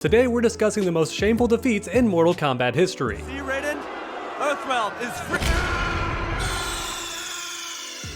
Today we're discussing the most shameful defeats in Mortal Kombat history. See, Raiden? Earthrealm is free.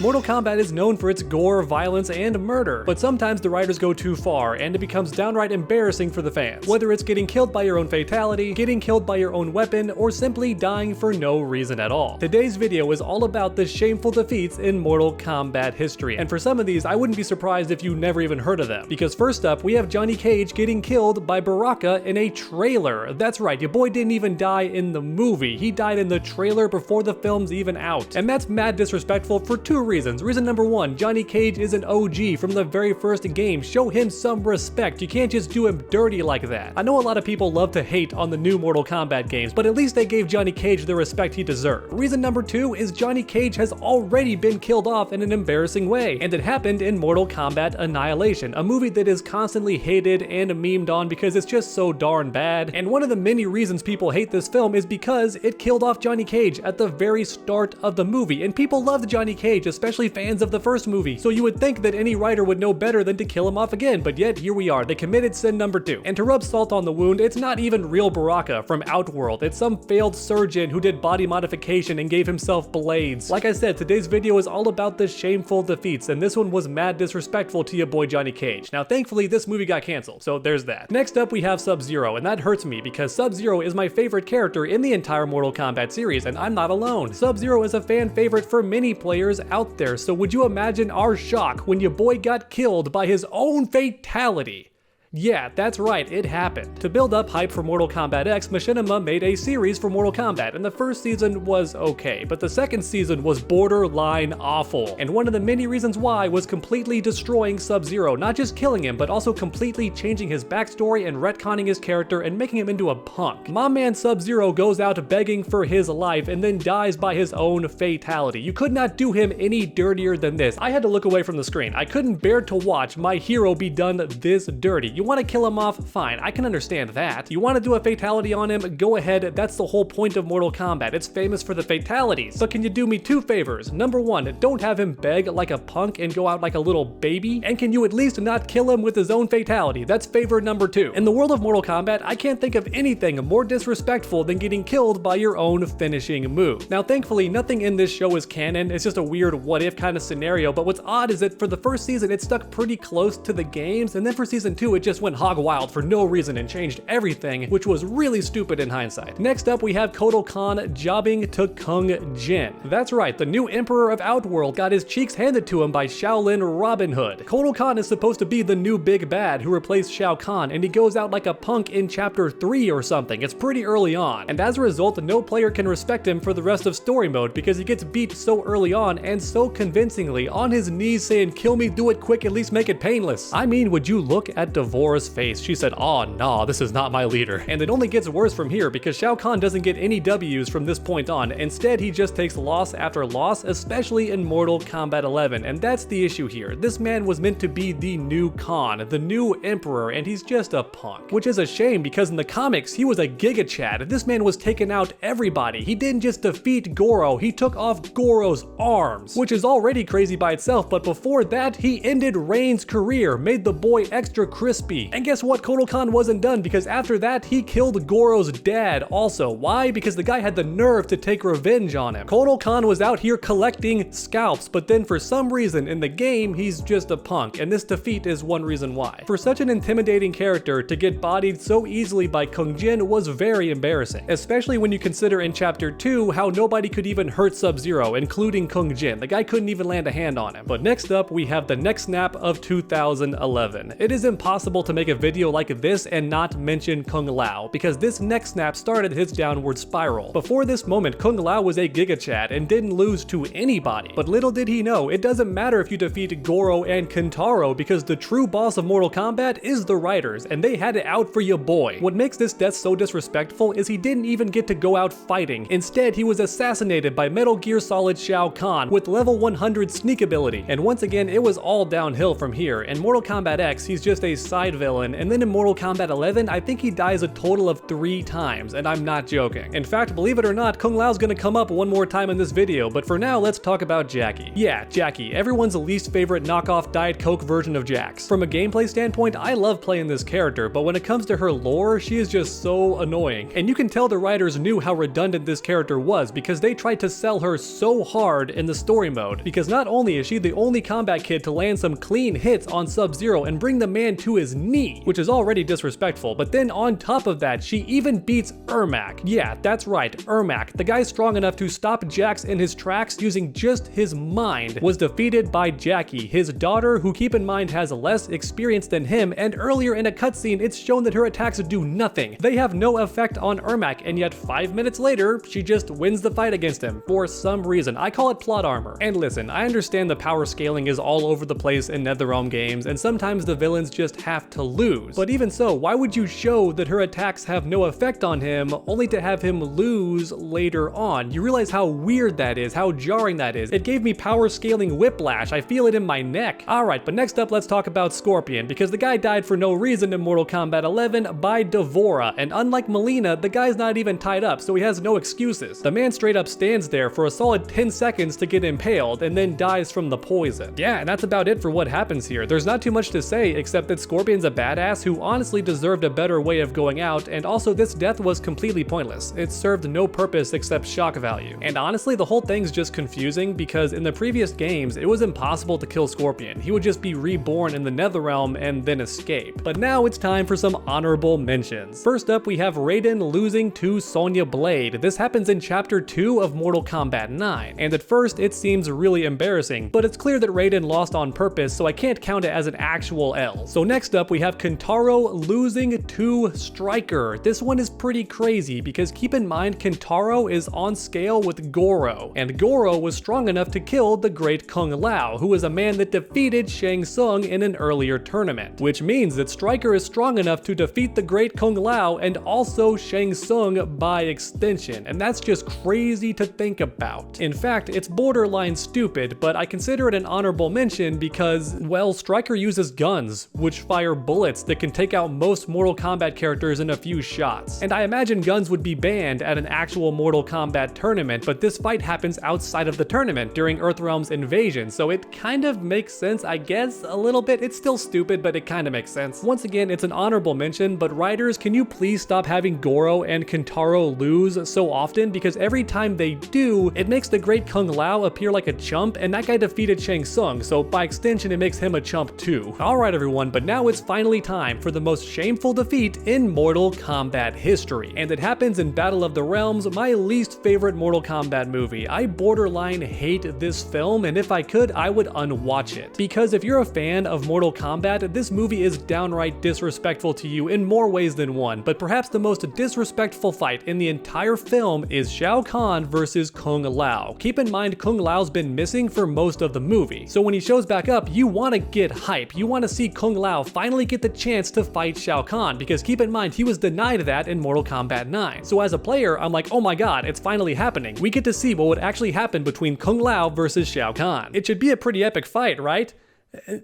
Mortal Kombat is known for its gore, violence, and murder, but sometimes the writers go too far, and it becomes downright embarrassing for the fans. Whether it's getting killed by your own fatality, getting killed by your own weapon, or simply dying for no reason at all. Today's video is all about the shameful defeats in Mortal Kombat history, and for some of these, I wouldn't be surprised if you never even heard of them. Because first up, we have Johnny Cage getting killed by Baraka in a trailer. That's right, your boy didn't even die in the movie. He died in the trailer before the film's even out. And that's mad disrespectful for two reasons. Reason number one, Johnny Cage is an OG from the very first game. Show him some respect. You can't just do him dirty like that. I know a lot of people love to hate on the new Mortal Kombat games, but at least they gave Johnny Cage the respect he deserved. Reason number two is Johnny Cage has already been killed off in an embarrassing way, and it happened in Mortal Kombat Annihilation, a movie that is constantly hated and memed on because it's just so darn bad. And one of the many reasons people hate this film is because it killed off Johnny Cage at the very start of the movie, and people loved Johnny Cage, especially fans of the first movie, so you would think that any writer would know better than to kill him off again, but yet here we are. They committed sin number two. And to rub salt on the wound, it's not even real Baraka from Outworld. It's some failed surgeon who did body modification and gave himself blades. Like I said, today's video is all about the shameful defeats, and this one was mad disrespectful to your boy Johnny Cage. Now thankfully this movie got canceled, so there's that. Next up we have Sub-Zero, and that hurts me because Sub-Zero is my favorite character in the entire Mortal Kombat series, and I'm not alone. Sub-Zero is a fan favorite for many players out there, so would you imagine our shock when your boy got killed by his own fatality? Yeah, that's right, it happened. To build up hype for Mortal Kombat X, Machinima made a series for Mortal Kombat, and the first season was okay, but the second season was borderline awful. And one of the many reasons why was completely destroying Sub-Zero, not just killing him, but also completely changing his backstory and retconning his character and making him into a punk. My man Sub-Zero goes out begging for his life and then dies by his own fatality. You could not do him any dirtier than this. I had to look away from the screen. I couldn't bear to watch my hero be done this dirty. You want to kill him off? Fine, I can understand that. You want to do a fatality on him? Go ahead, that's the whole point of Mortal Kombat. It's famous for the fatalities. So can you do me two favors? Number one, don't have him beg like a punk and go out like a little baby. And can you at least not kill him with his own fatality? That's favor number two. In the world of Mortal Kombat, I can't think of anything more disrespectful than getting killed by your own finishing move. Now thankfully, nothing in this show is canon. It's just a weird what if kind of scenario, but what's odd is that for the first season, it stuck pretty close to the games, and then for season 2, it just went hog wild for no reason and changed everything, which was really stupid in hindsight. Next up, we have Kotal Kahn jobbing to Kung Jin. That's right, the new Emperor of Outworld got his cheeks handed to him by Shaolin Robin Hood. Kotal Kahn is supposed to be the new big bad who replaced Shao Kahn, and he goes out like a punk in chapter 3 or something. It's pretty early on, and as a result, no player can respect him for the rest of story mode because he gets beat so early on and so convincingly on his knees saying, "Kill me, do it quick, at least make it painless." I mean, would you look at Devorah's face? She said, "Oh nah, this is not my leader." And it only gets worse from here because Shao Kahn doesn't get any W's from this point on. Instead, he just takes loss after loss, especially in Mortal Kombat 11, and that's the issue here. This man was meant to be the new Khan, the new Emperor, and he's just a punk. Which is a shame because in the comics, he was a Giga Chad. This man was taking out everybody. He didn't just defeat Goro, he took off Goro's arms, which is already crazy by itself, but before that, he ended Rain's career, made the boy extra crispy. And guess what? Kotal Kahn wasn't done because after that, he killed Goro's dad also. Why? Because the guy had the nerve to take revenge on him. Kotal Kahn was out here collecting scalps, but then for some reason in the game, he's just a punk, and this defeat is one reason why. For such an intimidating character to get bodied so easily by Kung Jin was very embarrassing, especially when you consider in chapter 2 how nobody could even hurt Sub-Zero, including Kung Jin. The guy couldn't even land a hand on him. But next up, we have the neck snap of 2011. It is impossible to make a video like this and not mention Kung Lao, because this neck snap started his downward spiral. Before this moment, Kung Lao was a Giga Chad and didn't lose to anybody. But little did he know, it doesn't matter if you defeat Goro and Kentaro because the true boss of Mortal Kombat is the writers, and they had it out for your boy. What makes this death so disrespectful is he didn't even get to go out fighting. Instead, he was assassinated by Metal Gear Solid Shao Kahn with level 100 sneak ability. And once again, it was all downhill from here. In Mortal Kombat X, he's just a side side villain, and then in Mortal Kombat 11, I think he dies a total of 3 times, and I'm not joking. In fact, believe it or not, Kung Lao's gonna come up one more time in this video, but for now, let's talk about Jacqui. Yeah, Jacqui, everyone's least favorite knockoff Diet Coke version of Jax. From a gameplay standpoint, I love playing this character, but when it comes to her lore, she is just so annoying. And you can tell the writers knew how redundant this character was because they tried to sell her so hard in the story mode. Because not only is she the only combat kid to land some clean hits on Sub-Zero and bring the man to his knee, which is already disrespectful, but then on top of that, she even beats Ermac. Yeah, that's right, Ermac, the guy strong enough to stop Jax in his tracks using just his mind, was defeated by Jacqui, his daughter, who keep in mind has less experience than him, and earlier in a cutscene it's shown that her attacks do nothing. They have no effect on Ermac, and yet 5 minutes later, she just wins the fight against him for some reason. I call it plot armor. And listen, I understand the power scaling is all over the place in NetherRealm games, and sometimes the villains just have to lose. But even so, why would you show that her attacks have no effect on him, only to have him lose later on? You realize how weird that is, how jarring that is. It gave me power scaling whiplash. I feel it in my neck. Alright, but next up let's talk about Scorpion, because the guy died for no reason in Mortal Kombat 11 by D'Vorah, and unlike Mileena, the guy's not even tied up, so he has no excuses. The man straight up stands there for a solid 10 seconds to get impaled, and then dies from the poison. Yeah, and that's about it for what happens here. There's not too much to say, except that Scorpion's a badass who honestly deserved a better way of going out, and also this death was completely pointless. It served no purpose except shock value. And honestly, the whole thing's just confusing, because in the previous games, it was impossible to kill Scorpion. He would just be reborn in the Netherrealm and then escape. But now it's time for some honorable mentions. First up, we have Raiden losing to Sonya Blade. This happens in Chapter 2 of Mortal Kombat 9, and at first it seems really embarrassing, but it's clear that Raiden lost on purpose, so I can't count it as an actual L. So next up, we have Kentaro losing to Stryker. This one is pretty crazy, because keep in mind, Kentaro is on scale with Goro, and Goro was strong enough to kill the great Kung Lao, who is a man that defeated Shang Tsung in an earlier tournament, which means that Stryker is strong enough to defeat the great Kung Lao and also Shang Tsung by extension, and that's just crazy to think about. In fact, it's borderline stupid, but I consider it an honorable mention because, well, Stryker uses guns, which fire bullets that can take out most Mortal Kombat characters in a few shots. And I imagine guns would be banned at an actual Mortal Kombat tournament, but this fight happens outside of the tournament during Earthrealm's invasion, so it kind of makes sense, I guess, a little bit. It's still stupid, but it kind of makes sense. Once again, it's an honorable mention, but writers, can you please stop having Goro and Kentaro lose so often? Because every time they do, it makes the great Kung Lao appear like a chump, and that guy defeated Shang Tsung, so by extension it makes him a chump too. Alright everyone, but now it's finally time for the most shameful defeat in Mortal Kombat history, and it happens in Battle of the Realms, my least favorite Mortal Kombat movie. I borderline hate this film, and if I could, I would unwatch it. Because if you're a fan of Mortal Kombat, this movie is downright disrespectful to you in more ways than one, but perhaps the most disrespectful fight in the entire film is Shao Kahn versus Kung Lao. Keep in mind, Kung Lao's been missing for most of the movie, so when he shows back up, you want to get hype. You want to see Kung Lao finally get the chance to fight Shao Kahn, because keep in mind, he was denied that in Mortal Kombat 9. So as a player, I'm like, oh my god, it's finally happening. We get to see what would actually happen between Kung Lao versus Shao Kahn. It should be a pretty epic fight, right?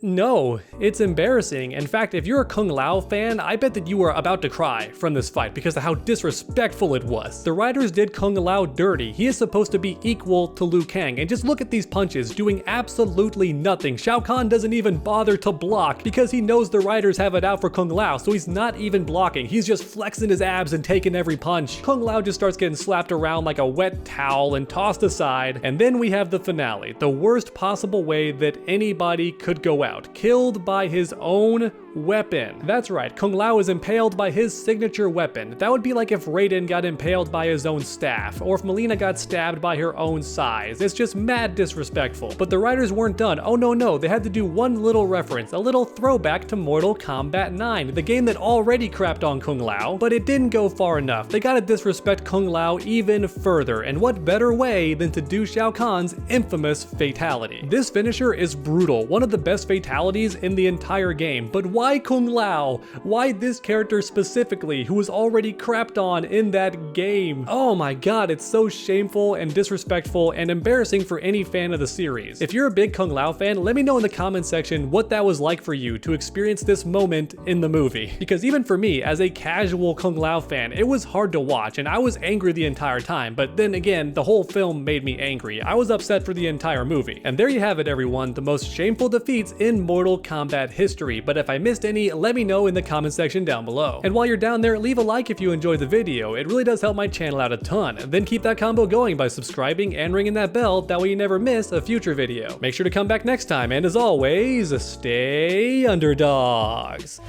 No, it's embarrassing. In fact, if you're a Kung Lao fan, I bet that you were about to cry from this fight because of how disrespectful it was. The writers did Kung Lao dirty. He is supposed to be equal to Liu Kang, and just look at these punches, doing absolutely nothing. Shao Kahn doesn't even bother to block because he knows the writers have it out for Kung Lao, so he's not even blocking. He's just flexing his abs and taking every punch. Kung Lao just starts getting slapped around like a wet towel and tossed aside, and then we have the finale, the worst possible way that anybody could go out, killed by his own weapon. That's right, Kung Lao is impaled by his signature weapon. That would be like if Raiden got impaled by his own staff, or if Mileena got stabbed by her own size. It's just mad disrespectful. But the writers weren't done. Oh no, they had to do one little reference, a little throwback to Mortal Kombat 9, the game that already crapped on Kung Lao, but it didn't go far enough. They gotta disrespect Kung Lao even further, and what better way than to do Shao Kahn's infamous fatality. This finisher is brutal, one of the best fatalities in the entire game, but Why Kung Lao? Why this character specifically, who was already crapped on in that game? Oh my god, it's so shameful and disrespectful and embarrassing for any fan of the series. If you're a big Kung Lao fan, let me know in the comments section what that was like for you to experience this moment in the movie. Because even for me, as a casual Kung Lao fan, it was hard to watch and I was angry the entire time, but then again, the whole film made me angry. I was upset for the entire movie. And there you have it, everyone, the most shameful defeats in Mortal Kombat history. But if I missed any, let me know in the comment section down below. And while you're down there, leave a like if you enjoyed the video. It really does help my channel out a ton. Then keep that combo going by subscribing and ringing that bell, that way you never miss a future video. Make sure to come back next time, and as always, stay underdogs.